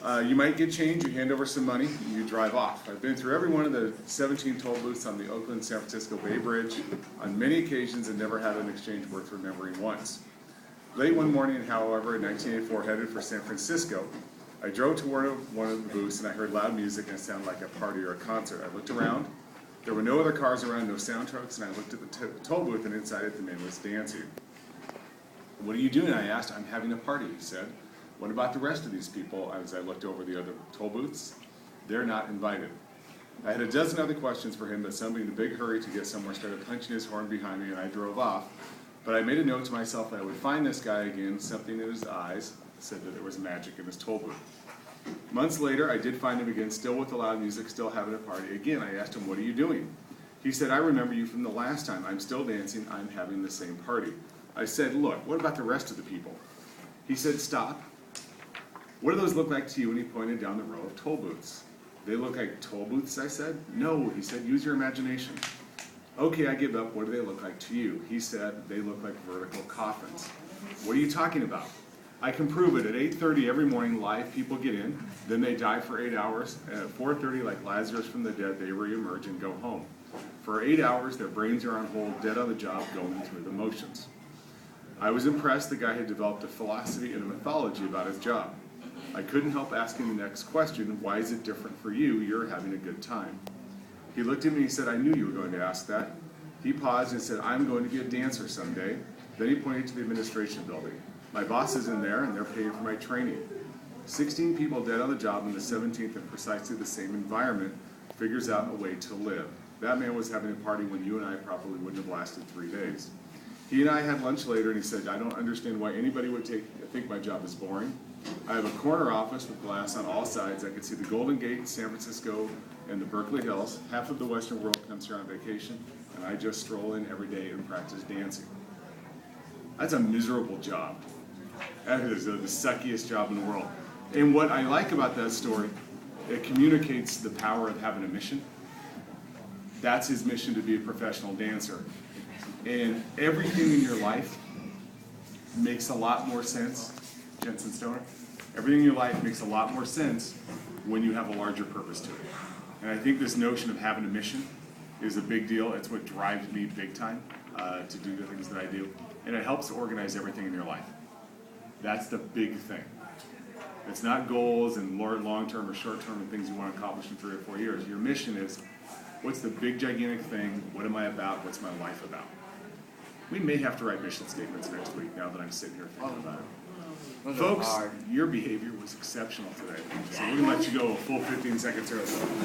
You might get change, you hand over some money, you drive off. I've been through every one of the 17 toll booths on the Oakland-San Francisco Bay Bridge on many occasions and never had an exchange worth remembering once. Late one morning, however, in 1984, headed for San Francisco, I drove toward one of the booths and I heard loud music and it sounded like a party or a concert. I looked around, there were no other cars around, no sound trucks, and I looked at the toll booth and inside it the man was dancing. "What are you doing?" I asked. "I'm having a party," he said. "What about the rest of these people?" As I looked over the other toll booths. "They're not invited." I had a dozen other questions for him, but somebody in a big hurry to get somewhere started punching his horn behind me and I drove off. But I made a note to myself that I would find this guy again. Something in his eyes said that there was magic in his toll booth. Months later, I did find him again, still with the loud music, still having a party. Again, I asked him, "What are you doing?" He said, "I remember you from the last time. I'm still dancing. I'm having the same party." I said, "Look, what about the rest of the people?" He said, "Stop. What do those look like to you?" And he pointed down the row of toll booths. "They look like toll booths," I said. "No," he said, "use your imagination." "Okay, I give up. What do they look like to you?" He said, "They look like vertical coffins." "What are you talking about?" "I can prove it. At 8:30 every morning, live people get in, then they die for 8 hours, and at 4:30, like Lazarus from the dead, they reemerge and go home. For 8 hours, their brains are on hold, dead on the job, going through the motions." I was impressed. The guy had developed a philosophy and a mythology about his job. I couldn't help asking the next question, "Why is it different for you? You're having a good time." He looked at me and he said, "I knew you were going to ask that." He paused and said, "I'm going to be a dancer someday." Then he pointed to the administration building. "My boss is in there and they're paying for my training." 16 people dead on the job on the 17th in precisely the same environment figures out a way to live. That man was having a party when you and I probably wouldn't have lasted 3 days. He and I had lunch later and he said, "I don't understand why anybody would think my job is boring. I have a corner office with glass on all sides. I could see the Golden Gate, San Francisco, and the Berkeley Hills. Half of the Western world comes here on vacation, and I just stroll in every day and practice dancing." That's a miserable job. That is the suckiest job in the world. And what I like about that story, it communicates the power of having a mission. That's his mission, to be a professional dancer. And everything in your life makes a lot more sense, Jensen Stoner, everything in your life makes a lot more sense when you have a larger purpose to it. And I think this notion of having a mission is a big deal. It's what drives me big time to do the things that I do. And it helps to organize everything in your life. That's the big thing. It's not goals and long-term or short-term and things you want to accomplish in 3 or 4 years. Your mission is, what's the big gigantic thing? What am I about? What's my life about? We may have to write mission statements next week now that I'm sitting here thinking about it. Folks, your behavior was exceptional today. So we're going to let you go a full 15 seconds early.